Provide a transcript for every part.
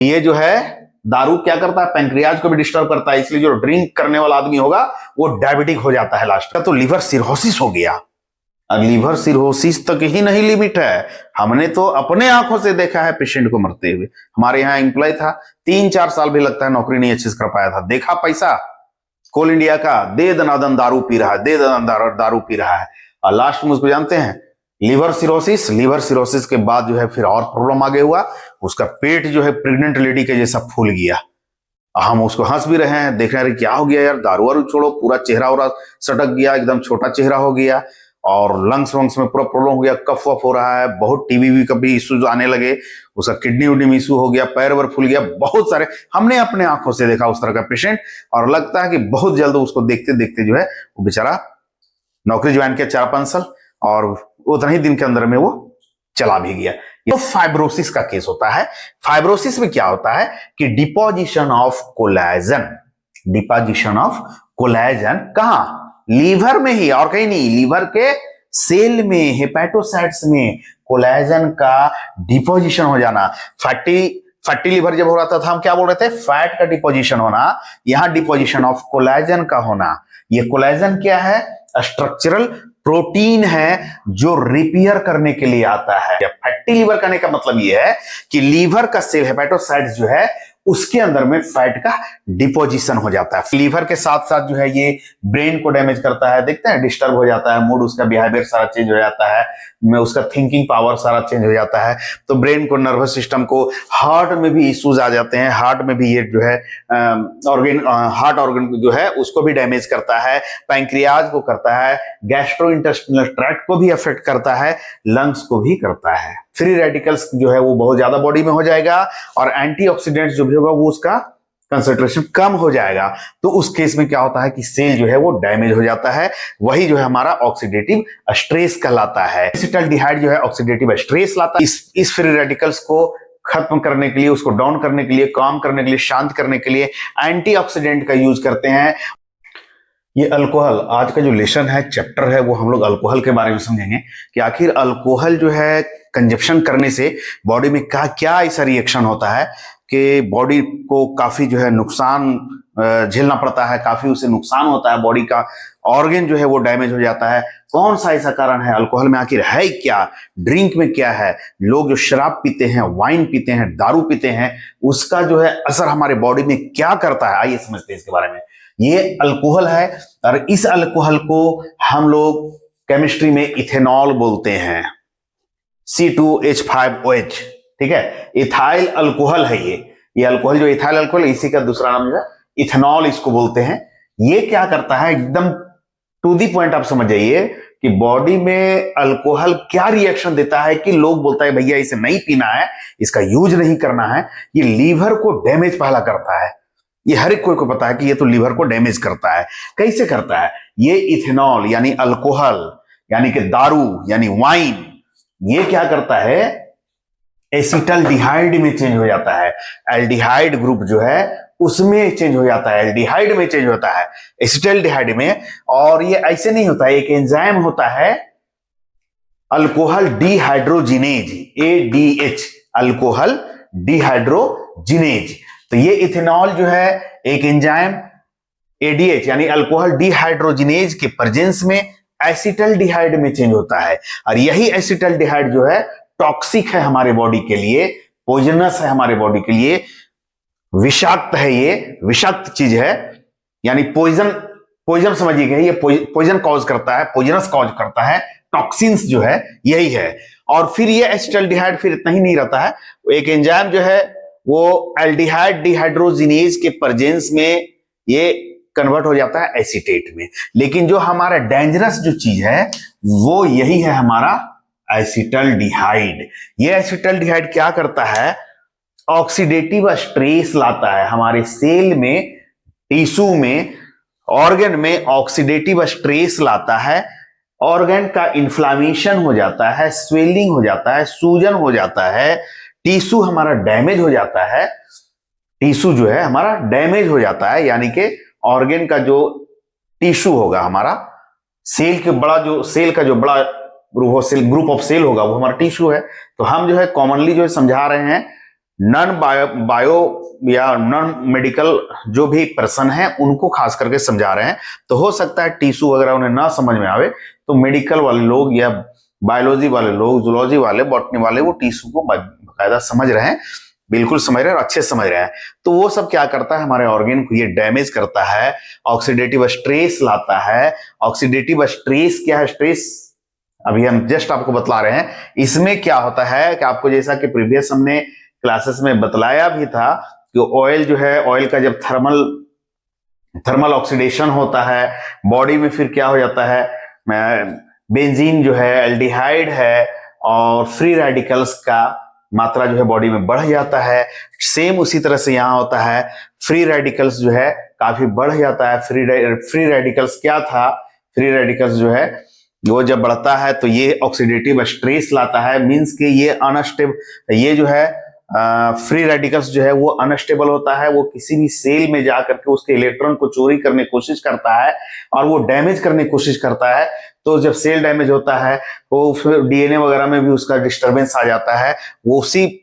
ये जो है दारू क्या करता है, पैंक्रियाज को भी डिस्टर्ब करता है, इसलिए जो ड्रिंक करने वाला आदमी होगा वो डायबिटिक हो जाता है लास्ट का। तो लिवर सिरोसिस हो गया। अब लिवर सिरोसिस तक ही नहीं लिमिट है, हमने तो अपने आंखों से देखा है पेशेंट को मरते हुए। हमारे यहाँ एम्प्लॉय था, 3-4 साल भी लगता है नौकरी नहीं अच्छे से कर पाया था। देखा पैसा कोल इंडिया का, दे दनादन दारू पी रहा है, दे दनादन दारू पी रहा है, और लास्ट में उसको जानते हैं लिवर सिरोसिस। लिवर सिरोसिस के बाद जो है फिर और प्रॉब्लम आगे हुआ, उसका पेट जो है प्रेग्नेंट लेडी के जैसा फूल गया। हम उसको हंस भी रहे हैं, देख रहे हैं क्या हो गया यार, दारू वारू छोड़ो, पूरा चेहरा वरा सटक गया, एकदम छोटा चेहरा हो गया, और लंग्स वंग्स में पूरा प्रॉब्लम हो गया, कफ वफ हो रहा है, बहुत टीबी का भी इश्यूज आने लगे, उसका किडनी उडनी में इशू हो गया, पैर वर फूल गया, बहुत सारे हमने अपने आंखों से देखा उस तरह का पेशेंट। और लगता है कि बहुत जल्द उसको देखते देखते जो है वो बेचारा नौकरी ज्वाइन किया 4-5 साल, और उतना ही दिन के अंदर में वो चला भी गया। तो फाइब्रोसिस का केस होता है। फाइब्रोसिस में क्या होता है कि deposition of collagen, deposition of collagen कहां, लीवर में ही, और कहीं नहीं, लीवर के सेल में, हेपेटोसाइट्स में कोलेजन का डिपोजिशन हो जाना। फैटी लीवर जब हो रहा था हम क्या बोल रहे थे, फैट का डिपोजिशन होना, यहां डिपोजिशन ऑफ कोलेजन का होना। ये कोलेजन क्या है, स्ट्रक्चरल प्रोटीन है जो रिपेयर करने के लिए आता है। फैटी लीवर करने का मतलब यह है कि लीवर का सेल, हेपेटोसाइट्स जो है उसके अंदर में फैट का डिपोजिशन हो जाता है। लीवर के साथ साथ जो है ये ब्रेन को डैमेज करता है, देखते हैं डिस्टर्ब हो जाता है, मूड, उसका बिहेवियर सारा चेंज हो जाता है, उसका थिंकिंग पावर सारा चेंज हो जाता है। तो ब्रेन को, नर्वस सिस्टम को, हार्ट में भी इश्यूज आ जाते हैं, हार्ट में भी ये जो है हार्ट ऑर्गन जो है उसको भी डैमेज करता है, पैंक्रियाज को करता है, गैस्ट्रोइंटेस्टिनल ट्रैक्ट को भी अफेक्ट करता है, लंग्स को भी करता है। फ्री रेडिकल्स जो है वो बहुत ज्यादा बॉडी में हो जाएगा, और एंटीऑक्सीडेंट्स जो भी होगा वो उसका कंसंट्रेशन कम हो जाएगा। तो उस केस में क्या होता है कि सेल जो है वो डैमेज हो जाता है, वही जो है हमारा ऑक्सीडेटिव स्ट्रेस कहलाता है। एसिटाल्डिहाइड जो है ऑक्सीडेटिव स्ट्रेस लाता है। इस फ्री रेडिकल्स को खत्म करने के लिए, उसको डाउन करने के लिए, काम करने के लिए, शांत करने के लिए एंटीऑक्सीडेंट का यूज करते हैं। ये अल्कोहल, आज का जो लेसन है, चैप्टर है, वो हम लोग अल्कोहल के बारे में समझेंगे कि आखिर अल्कोहल जो है कंजप्शन करने से बॉडी में क्या ऐसा रिएक्शन होता है कि बॉडी को काफी जो है नुकसान झेलना पड़ता है, काफी उसे नुकसान होता है, बॉडी का ऑर्गन जो है वो डैमेज हो जाता है। कौन सा ऐसा कारण है, अल्कोहल में आखिर है क्या, ड्रिंक में क्या है। लोग जो शराब पीते हैं, वाइन पीते हैं, दारू पीते हैं, उसका जो है असर हमारे बॉडी में क्या करता है, आइए समझते हैं इसके बारे में। ये अल्कोहल है, और इस अल्कोहल को हम लोग केमिस्ट्री में इथेनॉल बोलते हैं, C2H5OH, ठीक है, इथाइल अल्कोहल है ये अल्कोहल जो इथाइल अल्कोहल, इसी का दूसरा नाम जो है इथेनॉल इसको बोलते हैं। ये क्या करता है, एकदम टू दी पॉइंट आप समझ जाइए कि बॉडी में अल्कोहल क्या रिएक्शन देता है कि लोग बोलता है भैया इसे नहीं पीना है, इसका यूज नहीं करना है। ये लीवर को डैमेज पहला करता है, ये हर एक कोई को पता है कि ये तो लीवर को डैमेज करता है। कैसे करता है, ये इथेनॉल यानी अल्कोहल यानी कि दारू यानी वाइन, ये क्या करता है, एसिटल्डिहाइड में चेंज हो जाता है। एल्डिहाइड ग्रुप जो है उसमें चेंज हो जाता है, एल्डिहाइड में चेंज होता है, एसिटल्डिहाइड में। और ये ऐसे नहीं होता है, एक एंजाइम होता है alcohol dehydrogenase, ADH, alcohol dehydrogenase. तो ये इथेनॉल जो है एक एंजाइम ADH यानी अल्कोहल डिहाइड्रोजिनेज के प्रेजेंस में एसिटल्डिहाइड में चेंज होता है। और यही एसिटल्डिहाइड जो है टॉक्सिक है हमारे बॉडी के लिए, पॉइजनस है हमारे बॉडी के लिए, विषाक्त है, ये विषाक्त चीज है, यानी पॉइजन समझिएगा, ये पॉइजन कॉज करता है, पॉइजनस कॉज करता है, टॉक्सिन्स जो है यही है। और फिर ये एसिटल्डिहाइड फिर इतना ही नहीं रहता है, एक एंजाइम जो है वो एल्डिहाइड डिहाइड्रोजिनेज के प्रेजेंस में ये कन्वर्ट हो जाता है एसीटेट में। लेकिन जो हमारा डेंजरस जो चीज है वो यही है हमारा एसिटल्डिहाइड। ये एसिटल्डिहाइड क्या करता है, ऑक्सीडेटिव स्ट्रेस लाता है हमारे सेल में, टिश्यू में, ऑर्गन में ऑक्सीडेटिव स्ट्रेस लाता है। ऑर्गन का इन्फ्लामेशन हो जाता है, स्वेलिंग हो जाता है, सूजन हो जाता है, टिश्यू हमारा डैमेज हो जाता है, टिश्यू जो है हमारा डैमेज हो जाता है, यानी कि ऑर्गन का जो टिश्यू होगा हमारा, सेल का जो बड़ा ग्रुप ऑफ सेल होगा वो हमारा टिश्यू है। तो हम जो है कॉमनली जो समझा रहे हैं नॉन बायो या नॉन मेडिकल जो भी पर्सन है उनको खास करके समझा रहे हैं। तो हो सकता है टिश्यू वगैरह उन्हें ना समझ में आवे, तो मेडिकल वाले लोग या बायोलॉजी वाले लोग, जूलॉजी वाले, बॉटनी वाले वो टिश्यू को बाकायदा समझ रहे हैं, बिल्कुल समझ रहे हैं और अच्छे समझ रहे हैं। तो वो सब क्या करता है, हमारे ऑर्गन को ये डैमेज करता है, ऑक्सीडेटिव स्ट्रेस लाता है। ऑक्सीडेटिव स्ट्रेस क्या है? स्ट्रेस अभी हम जस्ट आपको बतला रहे हैं। इसमें क्या होता है कि आपको जैसा कि प्रीवियस हमने क्लासेस में बतलाया भी था कि ऑयल जो है, ऑयल का जब थर्मल ऑक्सीडेशन होता है बॉडी में, फिर क्या हो जाता है, बेंजीन जो है, एल्डिहाइड है और फ्री रेडिकल्स का मात्रा जो है बॉडी में बढ़ जाता है। सेम उसी तरह से यहां होता है, फ्री रेडिकल्स जो है काफी बढ़ जाता है। फ्री रेडिकल्स क्या था? फ्री रेडिकल्स जो है वो जब बढ़ता है तो ये ऑक्सीडेटिव स्ट्रेस लाता है, मींस कि ये अनस्टेबल, ये जो है फ्री रेडिकल्स जो है वो अनस्टेबल होता है, वो किसी भी सेल में जाकर के उसके इलेक्ट्रॉन को चोरी करने की कोशिश करता है और वो डैमेज करने की कोशिश करता है। तो जब सेल डैमेज होता है वो डीएनए वगैरह में भी उसका डिस्टरबेंस आ जाता है। वो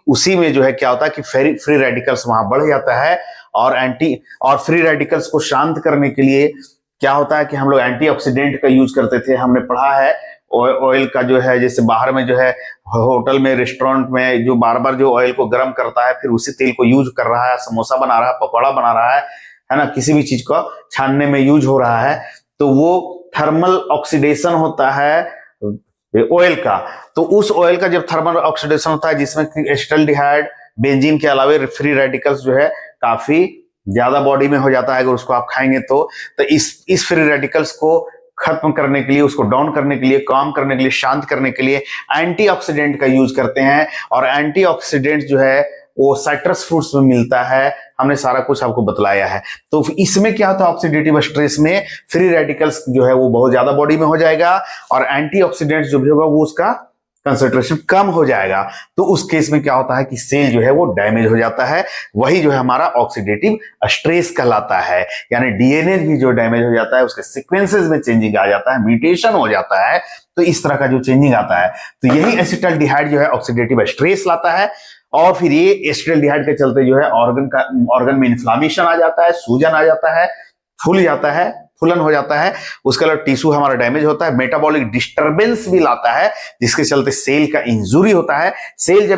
उसी में जो है क्या होता है कि फ्री रेडिकल्स वहां बढ़ जाता है और फ्री रेडिकल्स को शांत करने के लिए क्या होता है कि हम लोग एंटीऑक्सीडेंट का यूज करते थे। हमने पढ़ा है ऑयल का जो है, जैसे बाहर में जो है होटल में, रेस्टोरेंट में जो बार बार जो ऑयल को गर्म करता है फिर उसी तेल को यूज कर रहा है, समोसा बना रहा है, पकौड़ा बना रहा है ना, किसी भी चीज को छानने में यूज हो रहा है, तो वो थर्मल ऑक्सीडेशन होता है ऑयल का। तो उस ऑयल का जब थर्मल ऑक्सीडेशन होता है जिसमें एसिटाल्डिहाइड, बेंजीन के अलावा फ्री रेडिकल्स जो है काफी ज्यादा बॉडी में हो जाता है अगर उसको आप खाएंगे तो इस फ्री रेडिकल्स को खत्म करने के लिए, उसको डाउन करने के लिए, काम करने के लिए, शांत करने के लिए एंटीऑक्सीडेंट का यूज करते हैं। और एंटीऑक्सीडेंट जो है वो साइट्रस फ्रूट्स में मिलता है, हमने सारा कुछ आपको बतलाया है। तो इसमें क्या होता है, ऑक्सीडेटिव स्ट्रेस में फ्री रेडिकल्स जो है वो बहुत ज्यादा बॉडी में हो जाएगा और एंटीऑक्सीडेंट जो भी होगा वो उसका कंसंट्रेशन कम हो जाएगा। तो उस केस में क्या होता है कि सेल जो है वो डैमेज हो जाता है। वही जो है हमारा ऑक्सीडेटिव स्ट्रेस कहलाता है। यानी डीएनए भी जो डैमेज हो जाता है उसके सीक्वेंसेस में चेंजिंग आ जाता है, म्यूटेशन हो जाता है। तो इस तरह का जो चेंजिंग आता है, तो यही एसिटाल्डिहाइड जो है ऑक्सीडेटिव स्ट्रेस लाता है। और फिर ये एसिटाल्डिहाइड के चलते जो है ऑर्गन में इन्फ्लामेशन आ जाता है, सूजन आ जाता है, फूल जाता है, फूलन हो जाता है, उसके अलावा टिश्यू हमारा डैमेज होता है, मेटाबॉलिक डिस्टरबेंस भी लाता है जिसके चलते सेल का इंजुरी होता है। सेल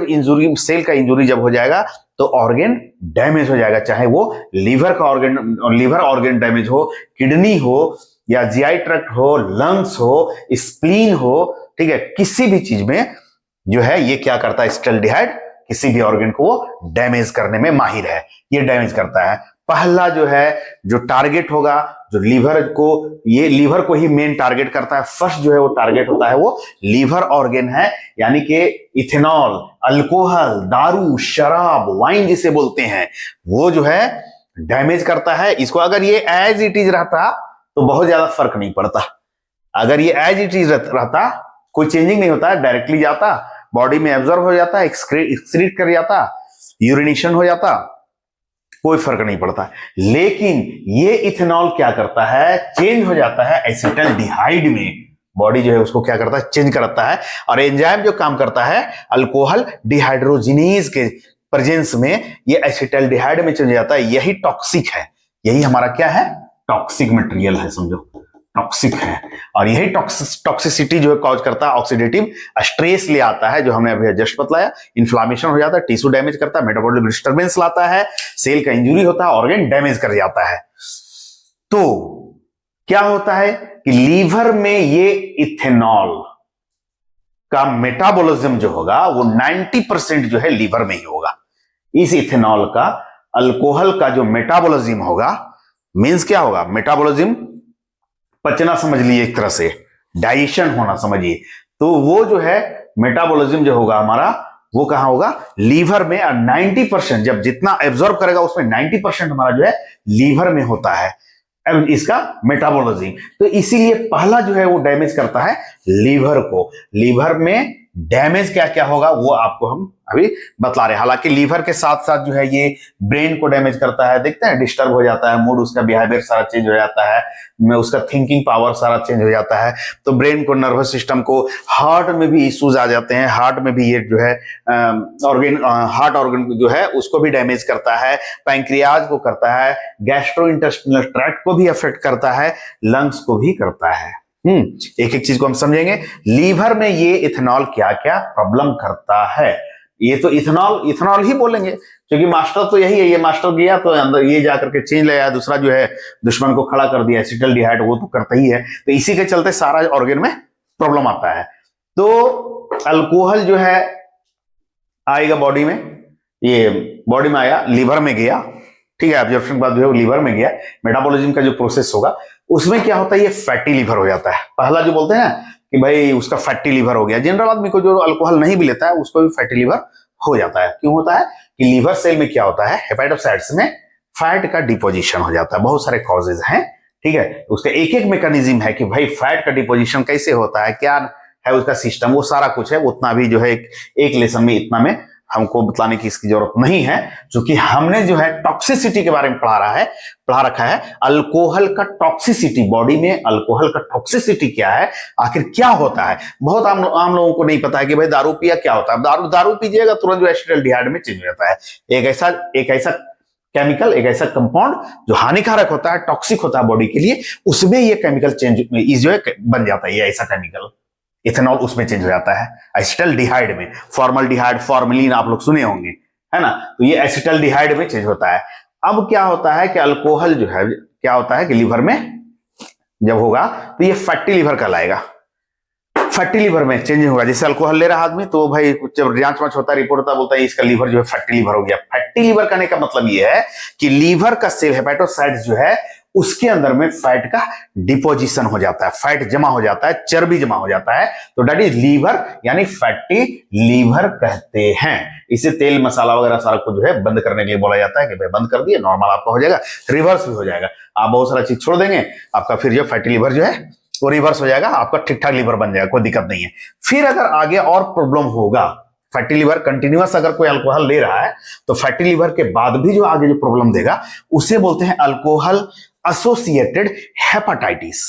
का इंजुरी जब हो जाएगा तो ऑर्गन डैमेज हो जाएगा, चाहे वो लिवर ऑर्गन डैमेज हो, किडनी हो या जीआई ट्रैक्ट हो, लंग्स हो, स्प्लीन हो, ठीक है, किसी भी चीज में जो है ये क्या करता है, एसिटाल्डिहाइड किसी भी ऑर्गन को वो डैमेज करने में माहिर है, ये डैमेज करता है। पहला जो है जो टारगेट होगा, जो लीवर को ही मेन टारगेट करता है। फर्स्ट जो है वो टारगेट होता है वो लीवर ऑर्गन है, यानी कि इथेनॉल, अल्कोहल, दारू, शराब, वाइन जिसे बोलते हैं, वो जो है डैमेज करता है इसको। अगर ये एज इट इज रहता तो बहुत ज्यादा फर्क नहीं पड़ता। अगर ये एज इट इज रहता, कोई चेंजिंग नहीं होता, डायरेक्टली जाता, बॉडी में एब्जॉर्ब हो जाता, एक्सक्रीट कर जाता, यूरिनेशन हो जाता, कोई फर्क नहीं पड़ता। लेकिन ये इथेनॉल क्या करता है, चेंज हो जाता है एसिटाल्डिहाइड में। बॉडी जो है उसको क्या करता है, चेंज करता है। और एंजाइम जो काम करता है अल्कोहल डिहाइड्रोजिनेज के प्रेजेंस में, ये एसिटाल्डिहाइड में चेंज हो जाता है। यही टॉक्सिक है, यही हमारा क्या है, टॉक्सिक मटेरियल है, समझो टॉक्सिक है। और यही टॉक्सिसिटी जो है कॉज करता है, ऑक्सीडेटिव स्ट्रेस ले आता है, जो हमने अभी जस्ट बतलाया। इन्फ्लामेशन हो जाता है, टिश्यू डैमेज करता है, मेटाबॉलिक डिस्टरबेंस लाता है, सेल का इंजुरी होता है, ऑर्गन डैमेज कर जाता है। तो क्या होता है कि लीवर में ये इथेनॉल का मेटाबॉलिज्म जो होगा वो 90% जो है लीवर में ही होगा। इस इथेनॉल का, अल्कोहल का जो मेटाबॉलिज्म होगा, मींस क्या होगा, मेटाबॉलिज्म पचना समझ लीजिए, एक तरह से डाइजेशन होना समझिए। तो वो जो है मेटाबॉलिज्म जो होगा हमारा, वो कहां होगा, लीवर में। और 90% जब जितना एब्जॉर्ब करेगा उसमें 90% हमारा जो है लीवर में होता है इसका मेटाबॉलिज्म। तो इसीलिए पहला जो है वो डैमेज करता है लीवर को। लीवर में डैमेज क्या क्या होगा वो आपको हम अभी बतला रहे हैं। हालांकि लीवर के साथ साथ जो है ये ब्रेन को डैमेज करता है, देखते हैं डिस्टर्ब हो जाता है, मूड उसका, बिहेवियर सारा चेंज हो जाता है, में उसका थिंकिंग पावर सारा चेंज हो जाता है। तो ब्रेन को, नर्वस सिस्टम को, हार्ट में भी इश्यूज आ जाते हैं, हार्ट में भी ये जो है हार्ट ऑर्गन जो है उसको भी डैमेज करता है, पैंक्रियाज को करता है, गैस्ट्रो इंटेस्टिनल ट्रैक्ट को भी अफेक्ट करता है, लंग्स को भी करता है। एक एक चीज को हम समझेंगे। लीवर में ये इथेनॉल क्या क्या प्रॉब्लम करता है, ये तो इथेनॉल ही बोलेंगे क्योंकि मास्टर तो यही है। ये मास्टर गया तो अंदर ये जाकर के चेंज ले आया, दूसरा जो है दुश्मन को खड़ा कर दिया, एसिटल्डिहाइड, वो तो करता ही है। तो इसी के चलते सारा ऑर्गन में प्रॉब्लम आता है। तो अल्कोहल जो है आएगा बॉडी में, ये बॉडी में आया, लीवर में गया, ठीक है, एब्जॉर्प्शन के बाद जो है लीवर में गया, मेटाबॉलिज्म का जो प्रोसेस होगा उसमें क्या होता है, ये फैटी लीवर हो जाता है। पहला जो बोलते हैं कि भाई उसका फैटी लीवर हो गया, जनरल आदमी को जो अल्कोहल नहीं भी लेता है उसको भी फैटी लीवर हो जाता है। क्यों होता है कि लीवर सेल में क्या होता है, हेपेटोसाइट्स में फैट का डिपोजिशन हो जाता है। बहुत सारे कॉजेज हैं, ठीक है, उसका एक एक मैकेनिज्म है कि भाई फैट का डिपोजिशन कैसे होता है, क्या है उसका सिस्टम, वो सारा कुछ है। उतना भी जो है एक लेसन में इतना में हमको बतलाने की इसकी जरूरत नहीं है, क्योंकि हमने जो है टॉक्सिसिटी के बारे में पढ़ा रखा है। अल्कोहल का टॉक्सिसिटी, बॉडी में अल्कोहल का टॉक्सिसिटी क्या है, आखिर क्या होता है। बहुत आम लोगों को नहीं पता है कि भाई दारू पिया क्या होता है। दारू पीजिएगा तुरंत जो एसिटल्डिहाइड में चेंज हो जाता है। एक ऐसा केमिकल, एक ऐसा कंपाउंड जो हानिकारक होता है, टॉक्सिक होता है बॉडी के लिए, उसमें ये केमिकल चेंज जो है बन जाता है। ये ऐसा केमिकल इथेनॉल उसमें चेंज हो जाता है, एसिटल्डिहाइड में। फॉर्मल्डिहाइड, फॉर्मलिन आप लोग सुने होंगे, है ना, तो ये एसिटल्डिहाइड में चेंज होता है। अब क्या होता है कि अल्कोहल जो है क्या होता है कि लीवर में जब होगा तो ये फैटी लीवर कहलाएगा। फैटी लीवर में चेंज होगा, जैसे अल्कोहल ले रहा आदमी तो भाई जब जांच वांच होता है, रिपोर्ट होता है, बोलता है इसका लीवर जो है फैटी लीवर हो गया। फैटी लीवर कहने का मतलब ये है कि लीवर का सेल, हेपेटोसाइट्स जो है उसके अंदर में फैट का डिपोजिशन हो जाता है, फैट जमा हो जाता है, चर्बी जमा हो जाता है, तो दैट इज लीवर, यानी फैटी लीवर कहते हैं। इसे तेल मसाला वगैरह सारा कुछ जो है बंद करने के लिए बोला जाता है कि भाई बंद कर दिए, नॉर्मल आपका हो जाएगा, रिवर्स भी हो जाएगा। आप बहुत सारा चीज छोड़ देंगे, आपका फिर जो फैटी लीवर जो है वो रिवर्स हो जाएगा, आपका ठीक ठाक लीवर बन जाएगा, कोई दिक्कत नहीं है। फिर अगर आगे और प्रॉब्लम होगा, फैटी लीवर कंटिन्यूअस अगर कोई अल्कोहल ले रहा है तो फैटी लीवर के बाद भी जो आगे जो प्रॉब्लम देगा उसे बोलते हैं अल्कोहल एसोसिएटेड हेपेटाइटिस।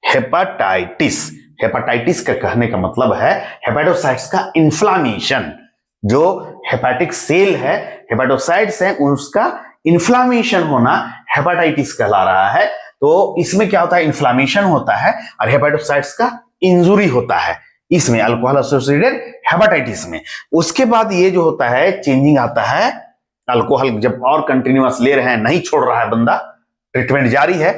हेपेटाइटिस का कहने का मतलब है हेपेटोसाइट्स का इन्फ्लामेशन। जो हेपेटिक सेल है, हेपेटोसाइट्स है, उसका इन्फ्लामेशन होना हेपेटाइटिस कहला रहा है। तो इसमें क्या होता है, इन्फ्लामेशन होता है और हेपेटोसाइट्स का इंजुरी होता है, इसमें अल्कोहल एसोसिएटेड हेपेटाइटिस में। उसके बाद ये जो होता है चेंजिंग आता है, अल्कोहल जब और कंटिन्यूअस ले रहे हैं, नहीं छोड़ रहा है बंदा, ट्रीटमेंट जारी है,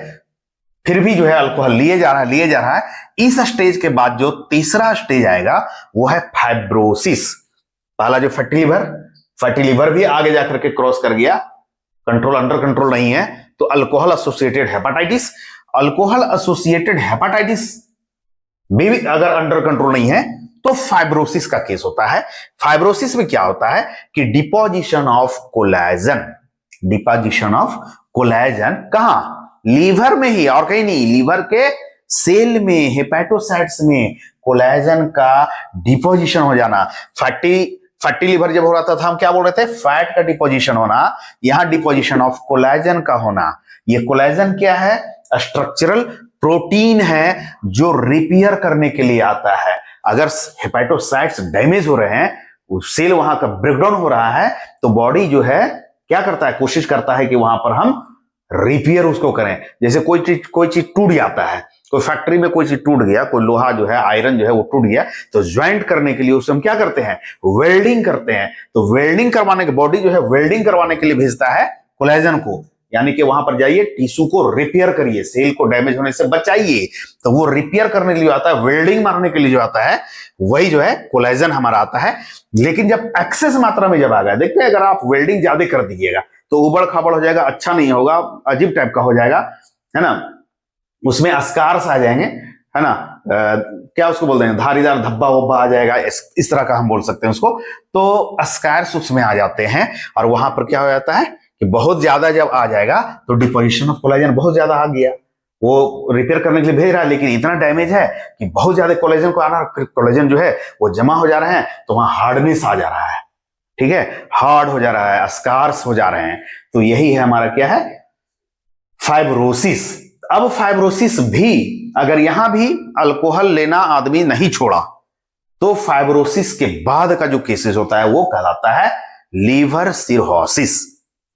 फिर भी जो है अल्कोहल लिए जा रहा है। इस स्टेज के बाद जो तीसरा स्टेज आएगा वो है फाइब्रोसिस। पहला जो फैटी लीवर भी आगे जाकर के क्रॉस कर गया, अंडर कंट्रोल नहीं है, तो alcohol associated hepatitis. Alcohol associated hepatitis भी अगर अंडर कंट्रोल नहीं है तो फाइब्रोसिस का केस होता है। फाइब्रोसिस में क्या होता है कि डिपोजिशन ऑफ कोलेजन कहां, लीवर में ही, और कहीं नहीं, लीवर के सेल में, हेपेटोसाइट्स में कोलेजन का डिपोजिशन हो जाना। फैटी लीवर जब हो रहा था हम क्या बोल रहे थे, फैट का डिपोजिशन होना, यहां डिपोजिशन ऑफ कोलेजन का होना। ये कोलेजन क्या है, स्ट्रक्चरल प्रोटीन है जो रिपेयर करने के लिए आता है। अगर हेपेटोसाइट्स डैमेज हो रहे हैं, सेल वहां का ब्रेकडाउन हो रहा है, तो बॉडी जो है क्या करता है, कोशिश करता है कि वहां पर हम रिपेयर उसको करें। जैसे कोई चीज टूट जाता है, कोई फैक्ट्री में कोई चीज टूट गया, कोई लोहा जो है, आयरन जो है वो टूट गया, तो ज्वाइंट करने के लिए उसे हम क्या करते हैं, वेल्डिंग करते हैं। तो वेल्डिंग करवाने के, बॉडी जो है वेल्डिंग करवाने के लिए भेजता है कोलेजन को, यानी कि वहां पर जाइए, टिश्यू को रिपेयर करिए, सेल को डैमेज होने से बचाइए। तो वो रिपेयर करने के लिए आता है, वेल्डिंग मारने के लिए जो आता है वही जो है कोलेजन हमारा आता है। लेकिन जब एक्सेस मात्रा में जब आ गया, देखते हैं अगर आप वेल्डिंग ज्यादा कर दीजिएगा तो उबड़ खाबड़ हो जाएगा, अच्छा नहीं होगा, अजीब टाइप का हो जाएगा, है ना, उसमें अस्कार्स आ जाएंगे, है ना, क्या उसको बोलते हैं, धारीदार धब्बा वब्बा आ जाएगा, इस तरह का हम बोल सकते हैं उसको। तो अस्कार्स उसमें आ जाते हैं और वहां पर क्या हो जाता है कि बहुत ज्यादा जब आ जाएगा तो डिपोजिशन ऑफ कोलेजन बहुत ज्यादा आ गया, वो रिपेयर करने के लिए भेज रहा है, लेकिन इतना डैमेज है कि बहुत ज्यादा कोलेजन को आना, कोलेजन जो है वो जमा हो जा रहे हैं, तो वहां हार्डनेस आ जा रहा है, ठीक है, हार्ड हो जा रहा है, स्कार्स हो जा रहे हैं। तो यही है हमारा क्या है, फाइब्रोसिस। अब फाइब्रोसिस भी अगर यहां भी अल्कोहल लेना आदमी नहीं छोड़ा तो फाइब्रोसिस के बाद का जो केसेस होता है वो कहलाता है लीवर सिरोसिस।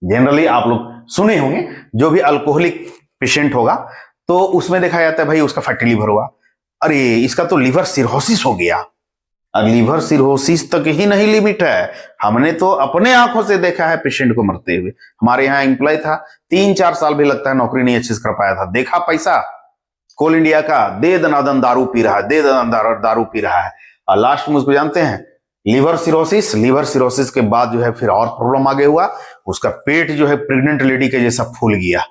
जनरली आप लोग सुने होंगे, जो भी अल्कोहलिक पेशेंट होगा तो उसमें देखा जाता है भाई उसका फैटी लीवर हुआ, अरे इसका तो लीवर सिरोसिस हो गया। अब लीवर सिरोसिस तक ही नहीं लिमिट है, हमने तो अपने आंखों से देखा है पेशेंट को मरते हुए। हमारे यहाँ एम्प्लॉय था, 3-4 साल भी लगता है नौकरी नहीं अच्छे से कर पाया था, देखा पैसा कोल इंडिया का, दे दनादन दारू पी रहा है, दे दनादन दारू पी रहा है, और लास्ट में उसको जानते हैं लीवर सिरोसिस। लीवर सिरोसिस के बाद जो है फिर और प्रॉब्लम आगे हुआ, उसका पेट जो है प्रेग्नेंट लेडी के जैसा फूल गया।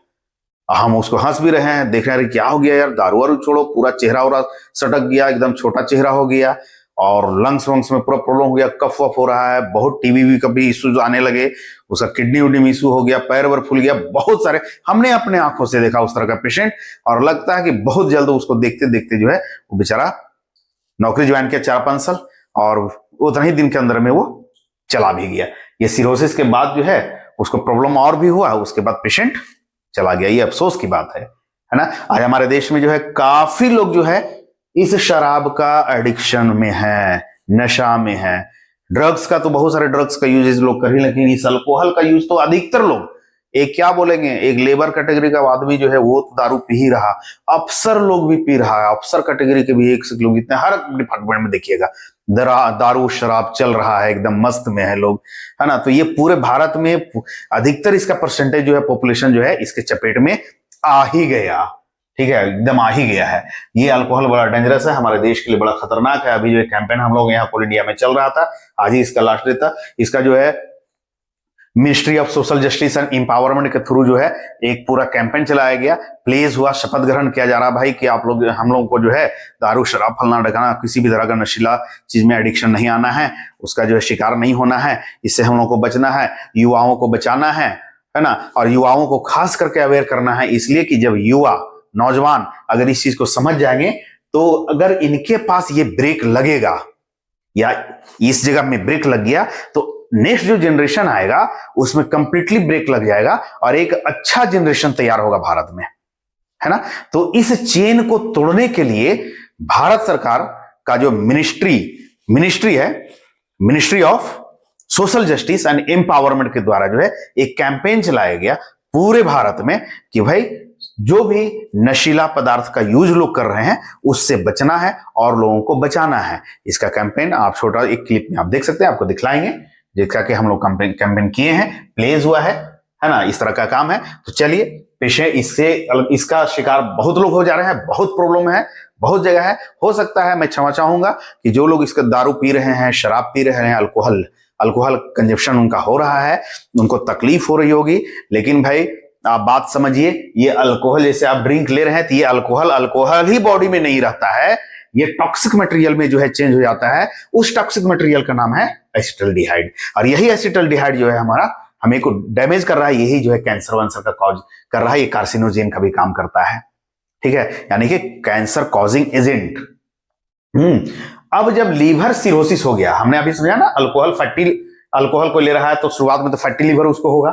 हम उसको हंस भी रहे हैं, देख रहे हैं क्या हो गया यार, दारू वारू छोड़ो, पूरा चेहरा वरा सटक गया, एकदम छोटा चेहरा हो गया, और लंग्स वंग्स में पूरा प्रॉब्लम हो गया, कफ वफ हो रहा है, बहुत टीबी का भी इश्यूज आने लगे, उसका किडनी उडनी में इशू हो गया, पैर वर फूल गया, बहुत सारे हमने अपने आंखों से देखा उस तरह का पेशेंट। और लगता है कि बहुत जल्द उसको देखते देखते जो है वो बेचारा नौकरी ज्वाइन किया 4-5 साल, और उतना ही दिन के अंदर में वो चला भी गया। ये सिरोसिस के बाद जो है उसको प्रॉब्लम और भी हुआ, उसके बाद पेशेंट चला गया। ये अफसोस की बात है ना। आज हमारे देश में जो है काफी लोग जो है इस शराब का एडिक्शन में है, नशा में है। ड्रग्स का तो बहुत सारे ड्रग्स का यूज लोग कर ही, लेकिन इस अल्कोहल का यूज तो अधिकतर लोग, एक क्या बोलेंगे, एक लेबर कैटेगरी का आदमी जो है वो तो दारू पी ही रहा, अफसर लोग भी पी रहा है, अफसर कैटेगरी के भी एक से लोग इतने, हर डिपार्टमेंट में देखिएगा दारू शराब चल रहा है, एकदम मस्त में है लोग, है ना। तो ये पूरे भारत में अधिकतर इसका परसेंटेज जो है, पॉपुलेशन जो है इसके चपेट में आ ही गया, ठीक है, एकदम आ ही गया है। ये अल्कोहल बड़ा डेंजरस है, हमारे देश के लिए बड़ा खतरनाक है। अभी जो कैंपेन हम लोग यहाँ कोल इंडिया में चल रहा था, आज ही इसका लास्ट डे था, इसका जो है ministry of social justice and empowerment के थ्रू जो है एक पूरा कैंपेन चलाया गया, प्लेस हुआ, शपथ ग्रहण किया जा रहा भाई कि आप लोग, हम लोगों को जो है दारू शराब फलना ढकाना, किसी भी तरह का नशीला चीज में एडिक्शन नहीं आना है, उसका जो है शिकार नहीं होना है, इससे हम लोगों को बचना है, युवाओं को बचाना है ना। और युवाओं को खास करके अवेयर करना है, इसलिए कि जब युवा नौजवान अगर इस चीज को समझ जाएंगे तो अगर इनके पास ये ब्रेक लगेगा या इस जगह में ब्रेक लग गया तो नेक्स्ट जो जनरेशन आएगा उसमें कंप्लीटली ब्रेक लग जाएगा और एक अच्छा जनरेशन तैयार होगा भारत में, है ना। तो इस चेन को तोड़ने के लिए भारत सरकार का जो मिनिस्ट्री है, ministry of social justice and empowerment के द्वारा जो है एक कैंपेन चलाया गया पूरे भारत में कि भाई जो भी नशीला पदार्थ का यूज लोग कर रहे हैं उससे बचना है और लोगों को बचाना है। इसका कैंपेन आप छोटा एक क्लिप में आप देख सकते हैं, आपको दिखलाएंगे, जिसका कि हम लोग कैंपेन किए हैं, प्लेस हुआ है ना, इस तरह का काम है। तो चलिए पेशे इसका शिकार बहुत लोग हो जा रहे हैं, बहुत प्रॉब्लम है, बहुत जगह है। हो सकता है, मैं क्षमा चाहूंगा कि जो लोग इसका दारू पी रहे हैं, शराब पी रहे हैं, अल्कोहल कंजप्शन उनका हो रहा है, उनको तकलीफ हो रही होगी, लेकिन भाई आप बात समझिए, ये अल्कोहल जैसे आप ड्रिंक ले रहे हैं तो ये अल्कोहल ही बॉडी में नहीं रहता है, ये टॉक्सिक मटेरियल में जो है चेंज हो जाता है। उस टॉक्सिक मटेरियल का नाम है एसिटल्डिहाइड, और यही एसिटल्डिहाइड जो है हमारा हमें को डैमेज कर रहा है, यही जो है कैंसर वंसर का कॉज कर रहा है, ये कार्सिनोजेन का भी काम करता है, ठीक है, यानी कि कैंसर कॉजिंग एजेंट। अब जब लीवर सिरोसिस हो गया, हमने अभी समझा ना, अल्कोहल को ले रहा है तो शुरुआत में तो फैटी लीवर उसको होगा,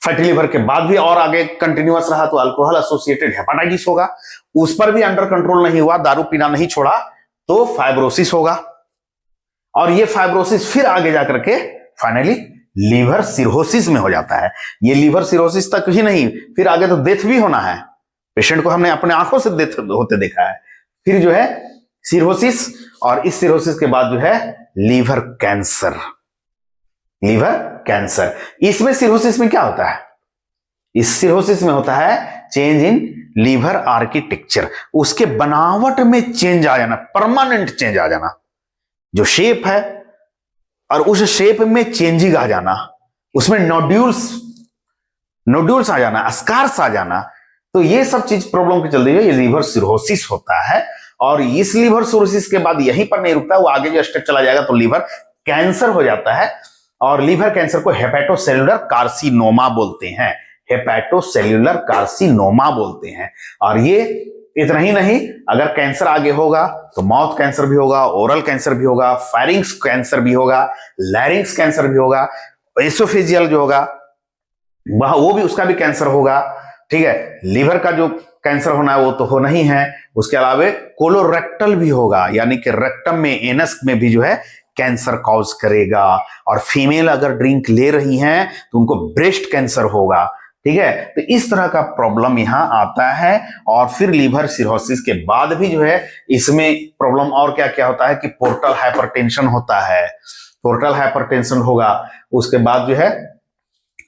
फैटी लीवर के बाद भी और आगे कंटिन्यूअस रहा तो अल्कोहल एसोसिएटेड हेपेटाइटिस होगा, उस पर भी अंडर कंट्रोल नहीं हुआ, दारू पीना नहीं छोड़ा तो फाइब्रोसिस होगा, और ये फाइब्रोसिस फिर आगे जाकर के फाइनली लीवर सिरोसिस में हो जाता है। ये लीवर सिरोसिस तक ही नहीं, फिर आगे तो डेथ भी होना है, पेशेंट को हमने अपने आंखों से डेथ होते देखा है। फिर जो है सिरोसिस, और इस सिरोसिस के बाद जो है लीवर कैंसर। इसमें सिरोसिस में क्या होता है, इस सिरोसिस में होता है चेंज इन लीवर आर्किटेक्चर, उसके बनावट में चेंज आ जाना, परमानेंट चेंज आ जाना, जो शेप है और उस शेप में चेंजिंग आ जाना, उसमें नोड्यूल्स आ जाना, स्कार्स आ जाना। तो ये सब चीज प्रॉब्लम के चलते ये लीवर सिरोसिस होता है। और इस लीवर सिरोसिस के बाद यहीं पर नहीं रुकता, वो आगे जो स्टेप चला जाएगा तो लीवर कैंसर हो जाता है, और लीवर कैंसर को हेपेटोसेलुलर कार्सिनोमा बोलते हैं। हेपेटोसेल्युलर कार्सिनोमा बोलते हैं। और ये इतना ही नहीं, अगर कैंसर आगे होगा तो माउथ कैंसर भी होगा, ओरल कैंसर भी होगा, फायरिंग्स कैंसर भी होगा, लैरिंग्स कैंसर भी होगा, एसोफेजियल जो होगा वह वो भी उसका भी कैंसर होगा। ठीक है, लीवर का जो कैंसर होना है वो तो होना ही है, उसके अलावा कोलोरेक्टल भी होगा, यानी कि रेक्टम में, एनस में भी जो है कैंसर कॉज करेगा। और फीमेल अगर ड्रिंक ले रही हैं तो उनको ब्रेस्ट कैंसर होगा। ठीक है, तो इस तरह का प्रॉब्लम यहां आता है। और फिर लीवर सिरोसिस के बाद भी जो है इसमें प्रॉब्लम और क्या क्या होता है कि पोर्टल हाइपरटेंशन होता है, पोर्टल हाइपरटेंशन होगा। उसके बाद जो है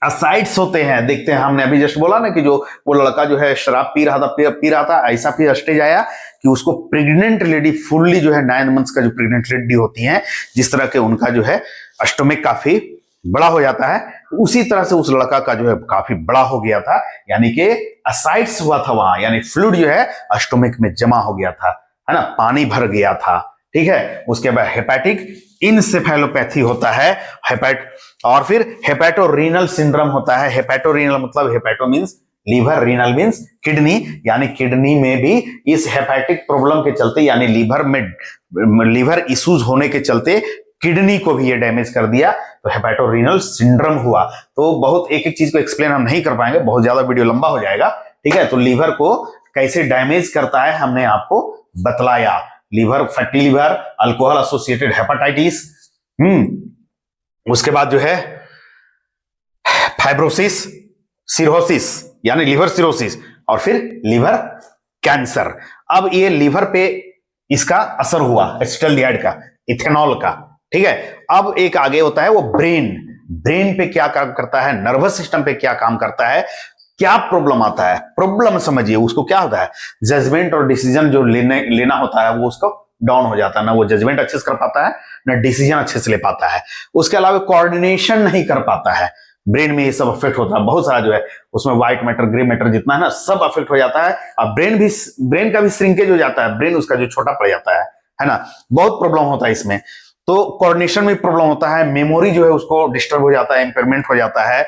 असाइड्स होते हैं, देखते हैं, हमने अभी जस्ट बोला ना कि जो वो लड़का जो है शराब पी रहा था, ऐसा फिर स्टेज आया कि उसको प्रेग्नेंट लेडी फुल्ली जो है 9 मंथ्स का जो प्रेग्नेंट लेडी होती हैं, जिस तरह के उनका जो है स्टोमक काफी बड़ा हो जाता है, उसी तरह से उस लड़का का जो है काफी बड़ा हो गया था, यानी कि असाइड्स हुआ था वहां, यानी फ्लूइड जो है स्टोमक में जमा हो गया था, है ना, पानी भर गया था। ठीक है, उसके बाद हेपेटिक इंसेफेलोपैथी होता है, और फिर हेपेटोरीनल सिंड्रोम होता है। हेपेटोरीनल मतलब hepato means liver, renal means kidney, यानी किडनी में भी इस हेपेटिक प्रॉब्लम के चलते, यानी लीवर इश्यूज होने के चलते किडनी को भी ये डैमेज कर दिया, तो हेपेटोरीनल सिंड्रोम हुआ। तो बहुत एक एक चीज को एक्सप्लेन हम नहीं कर पाएंगे, बहुत ज्यादा वीडियो लंबा हो जाएगा। ठीक है, तो लीवर को कैसे डैमेज करता है हमने आपको बतलाया। Liver, fatty liver, alcohol associated hepatitis, उसके बाद जो है फाइब्रोसिस, सिरोसिस यानी लीवर सिरोसिस, और फिर लीवर कैंसर। अब ये लीवर पे इसका असर हुआ एसिटाल्डिहाइड का, इथेनॉल का। ठीक है, अब एक आगे होता है वो ब्रेन पे क्या काम करता है, नर्वस सिस्टम पे क्या काम करता है, क्या प्रॉब्लम आता है, प्रॉब्लम समझिए। उसको क्या होता है, जजमेंट और डिसीजन जो लेना होता है वो उसको डाउन हो जाता है, ना वो जजमेंट अच्छे से कर पाता है, ना डिसीजन अच्छे से ले पाता है। उसके अलावा कोऑर्डिनेशन नहीं कर पाता है। ब्रेन में ये सब अफेक्ट होता है, बहुत सारा जो है उसमें व्हाइट मैटर, ग्रे मैटर जितना है ना, सब अफेक्ट हो जाता है। और ब्रेन का भी श्रिंकेज हो जाता है, ब्रेन उसका जो छोटा पड़ जाता है ना, बहुत प्रॉब्लम होता है इसमें। तो कोऑर्डिनेशन में प्रॉब्लम होता है, मेमोरी जो है उसको डिस्टर्ब हो जाता है, इंपेयरमेंट हो जाता है।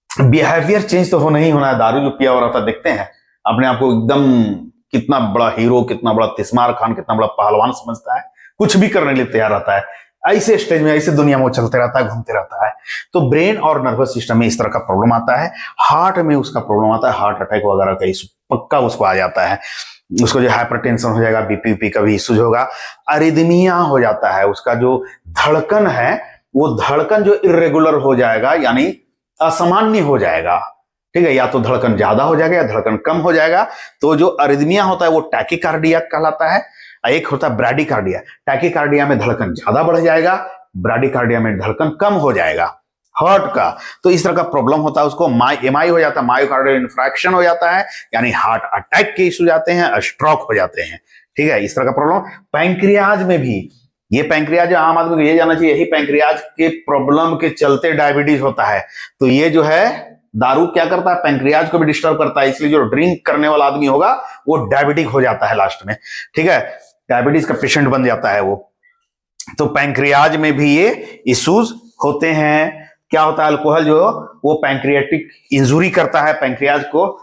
बिहेवियर चेंज तो होना ही होना है। दारू जो पिया हो रहा था, देखते हैं अपने आप को एकदम कितना बड़ा हीरो, कितना बड़ा तिस्मार खान, कितना बड़ा पहलवान समझता है, कुछ भी करने के लिए तैयार रहता है। ऐसे स्टेज में, ऐसे दुनिया में वो चलते रहता है, घूमते रहता है। तो ब्रेन और नर्वस सिस्टम में इस तरह का प्रॉब्लम आता है। हार्ट में उसका प्रॉब्लम आता है, हार्ट अटैक वगैरह का इशू पक्का उसको आ जाता है। उसको जो हाइपरटेंशन हो जाएगा, बीपी का भी इशू होगा, अरिदमिया हो जाता है। उसका जो धड़कन है वो धड़कन जो इरेगुलर हो जाएगा, यानी असामान्य हो जाएगा। ठीक है, या तो धड़कन ज्यादा हो जाएगा या धड़कन कम हो जाएगा। तो जो अरिदमिया होता है वो टैकीकार्डिया कहलाता है। एक होता है ब्राडीकार्डिया। टैकीकार्डिया में धड़कन ज्यादा बढ़ जाएगा, ब्राडीकार्डिया में धड़कन कम हो जाएगा हार्ट का। तो इस तरह का प्रॉब्लम होता है, उसको एमआई हो जाता है, मायोकार्डियल इन्फ्रैक्शन हो जाता है, यानी हार्ट अटैक के इशू जाते हैं, स्ट्रोक हो जाते हैं। ठीक है, इस तरह का प्रॉब्लम पैंक्रियाज में भी। ये पैंक्रियाज आम आदमी को ये जानना चाहिए, यही पैंक्रियाज के प्रॉब्लम के चलते डायबिटीज होता है। तो ये जो है दारू क्या करता है, पैंक्रियाज को भी डिस्टर्ब करता है, इसलिए जो ड्रिंक करने वाला आदमी होगा वो डायबिटिक हो जाता है लास्ट में। ठीक है, डायबिटीज का पेशेंट बन जाता है वो। तो पैंक्रियाज में भी ये इश्यूज होते हैं। क्या होता है, अल्कोहल जो वो पैंक्रियाटिक इंजुरी करता है, पैंक्रियाज को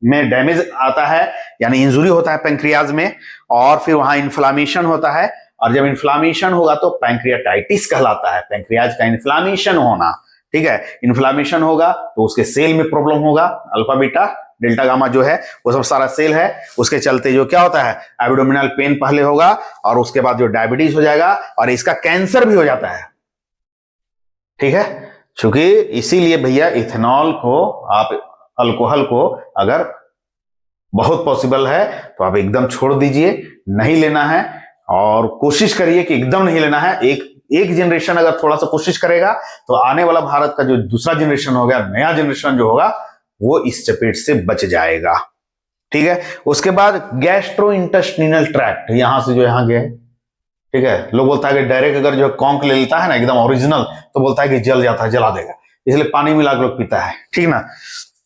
में डैमेज आता है, यानी इंजुरी होता है पैंक्रियाज में, और फिर वहां इन्फ्लामेशन होता है। और जब इन्फ्लामेशन होगा तो पैंक्रियाटाइटिस कहलाता है, पैंक्रियाज का इन्फ्लामेशन होना। ठीक है, इन्फ्लामेशन होगा तो उसके सेल में प्रॉब्लम होगा, अल्फा बीटा डेल्टा गामा जो है वो सब सारा सेल है, उसके चलते जो क्या होता है, एब्डोमिनल पेन पहले होगा, और उसके बाद जो डायबिटीज हो जाएगा, और इसका कैंसर भी हो जाता है। ठीक है, क्योंकि इसीलिए भैया इथेनॉल को, आप अल्कोहल को अगर बहुत पॉसिबल है तो आप एकदम छोड़ दीजिए, नहीं लेना है। और कोशिश करिए कि एकदम नहीं लेना है। एक जनरेशन अगर थोड़ा सा कोशिश करेगा तो आने वाला भारत का जो दूसरा जनरेशन होगा, नया जनरेशन जो होगा, वो इस चपेट से बच जाएगा। ठीक है, उसके बाद गैस्ट्रो इंटेस्टिनल ट्रैक्ट, यहां से जो यहां गया, ठीक है, लोग बोलता है कि डायरेक्ट अगर जो कॉन्क ले लेता है ना एकदम ओरिजिनल, तो बोलता है कि जल जाता है, जला देगा, इसलिए पानी मिला के लोग पीता है। ठीक ना,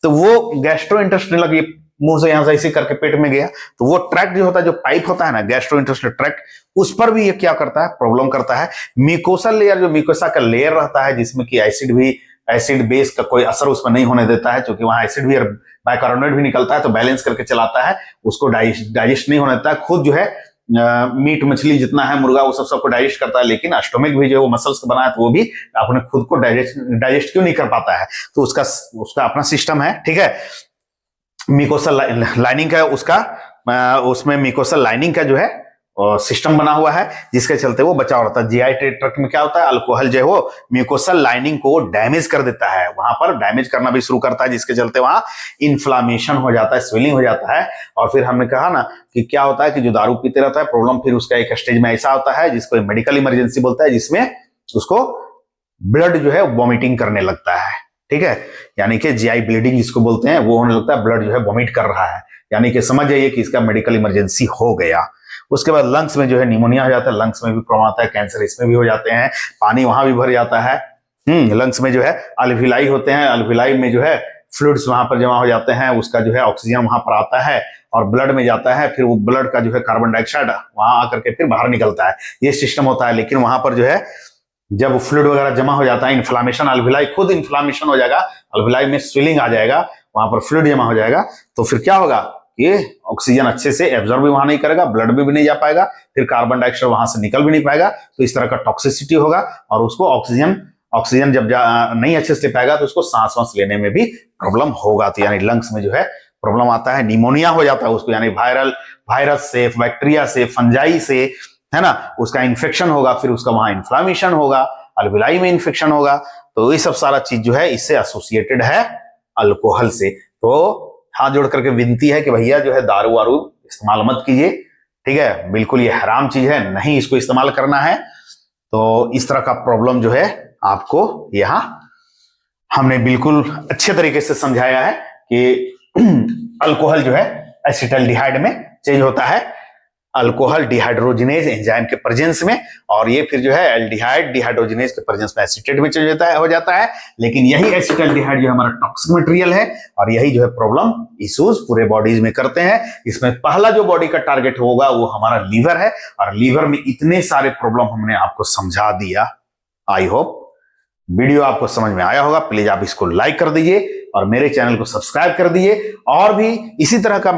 तो वो गैस्ट्रो इंटेस्टिनल ये मुंह से यहां से ऐसे करके पेट में गया, तो वो ट्रैक्ट जो होता है, जो पाइप होता है ना गैस्ट्रोइंटेस्टाइनल ट्रैक्ट, उस पर भी ये क्या करता है, प्रॉब्लम करता है। म्यूकोसल लेयर, जो म्यूकोसा का लेयर रहता है जिसमें कि एसिड बेस का कोई असर उसमें नहीं होने देता है, क्योंकि वहां एसिड भी और बाइकार्बोनेट भी निकलता है, तो बैलेंस करके चलाता है, उसको डाइजेस्ट नहीं होने देता है। खुद जो है मीट मछली जितना है, मुर्गा, वो सबको डाइजेस्ट करता है, लेकिन स्टोमक भी जो है वो मसल्स का बना है, तो वो भी अपने खुद को डाइजेस्ट क्यों नहीं कर पाता है, तो उसका अपना सिस्टम है, ठीक है। म्यूकोसल लाइनिंग का उसमें म्यूकोसल लाइनिंग का जो है सिस्टम बना हुआ है, जिसके चलते वो बचाव रहता है। जीआई ट्रैक्ट में क्या होता है, अल्कोहल जो है वो म्यूकोसल लाइनिंग को डैमेज कर देता है, वहां पर डैमेज करना भी शुरू करता है, जिसके चलते वहां इन्फ्लामेशन हो जाता है, स्वेलिंग हो जाता है। और फिर हमने कहा ना कि क्या होता है कि जो दारू पीते रहता है, प्रॉब्लम फिर उसका एक स्टेज में ऐसा होता है जिसको मेडिकल इमरजेंसी बोलता है, जिसमें उसको ब्लड जो है वॉमिटिंग करने लगता है, ठीक है, यानी कि जीआई ब्लीडिंग जिसको बोलते हैं, वो होने लगता है, ब्लड जो है वॉमिट कर रहा है, यानी कि समझ जाइए कि इसका मेडिकल इमरजेंसी हो गया। उसके बाद लंग्स में जो है निमोनिया हो जाता है, लंग्स में भी प्रॉब्लम आता है, कैंसर इसमें भी हो जाते हैं, पानी वहां भी भर जाता है। लंग्स में जो है अल्विलाई होते हैं, अल्विलाई में जो है फ्लूइड्स वहां पर जमा हो जाते हैं, उसका जो है ऑक्सीजन वहां पर आता है और ब्लड में जाता है, फिर वो ब्लड का जो है कार्बन डाइऑक्साइड वहां आकर के फिर बाहर निकलता है, ये सिस्टम होता है। लेकिन वहां पर जो है जब फ्लूइड वगैरह जमा हो जाता है, इन्फ्लामेशन, अल्विलाई खुद इन्फ्लामेशन हो जाएगा, अल्विलाई में स्वेलिंग आ जाएगा, वहां पर फ्लूइड जमा हो जाएगा, तो फिर क्या होगा, ये ऑक्सीजन अच्छे से एब्जॉर्ब भी वहां नहीं करेगा, ब्लड में भी नहीं जा पाएगा, फिर कार्बन डाइऑक्साइड वहां से निकल भी नहीं पाएगा, तो इस तरह का टॉक्सिसिटी होगा। और उसको ऑक्सीजन जब नहीं अच्छे से ले पाएगा, तो उसको सांस लेने में भी प्रॉब्लम होगा, तो यानी लंग्स में जो है प्रॉब्लम आता है, निमोनिया हो जाता है उसको, यानी वायरस से, बैक्टीरिया से, फंजाई से, है ना, उसका इन्फेक्शन होगा, फिर उसका वहां इन्फ्लामेशन होगा, अल्विलाई में इन्फेक्शन होगा, तो ये सब सारा चीज जो है इससे एसोसिएटेड है अल्कोहल से। तो हाथ जोड़ करके विनती है कि भैया जो है दारू वारू इस्तेमाल मत कीजिए, ठीक है, बिल्कुल ये हराम चीज है, नहीं इसको इस्तेमाल करना है। तो इस तरह का प्रॉब्लम जो है आपको यहां हमने बिल्कुल अच्छे तरीके से समझाया है कि अल्कोहल जो है एसिटाल्डिहाइड में चेंज होता है, अल्कोहल डिहाइड्रोजिनेज एंजाइम के प्रेजेंस में, और ये फिर जो है एल्डिहाइड डिहाइड्रोजिनेज के प्रेजेंस में एसीटेट में चेंज हो जाता है। लेकिन यही एसिटाल्डिहाइड जो हमारा टॉक्सिक मटेरियल है, और यही जो है प्रॉब्लम इश्यूज पूरे बॉडीज में करते हैं। इसमें पहला जो बॉडी का टारगेट होगा वो हमारा लीवर है, और लीवर में इतने सारे प्रॉब्लम हमने आपको समझा दिया। आई होप वीडियो आपको समझ में आया होगा। प्लीज आप इसको लाइक कर दीजिए और मेरे चैनल को सब्सक्राइब कर दीजिए, और भी इसी तरह का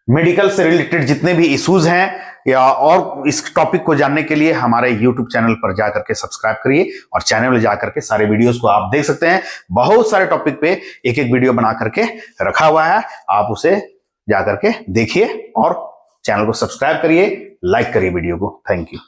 मेडिकल से रिलेटेड जितने भी इश्यूज हैं या और इस टॉपिक को जानने के लिए हमारे YouTube चैनल पर जाकर के सब्सक्राइब करिए, और चैनल में जाकर के सारे वीडियोस को आप देख सकते हैं। बहुत सारे टॉपिक पे एक एक वीडियो बना करके रखा हुआ है, आप उसे जाकर के देखिए और चैनल को सब्सक्राइब करिए, लाइक करिए वीडियो को। Thank you.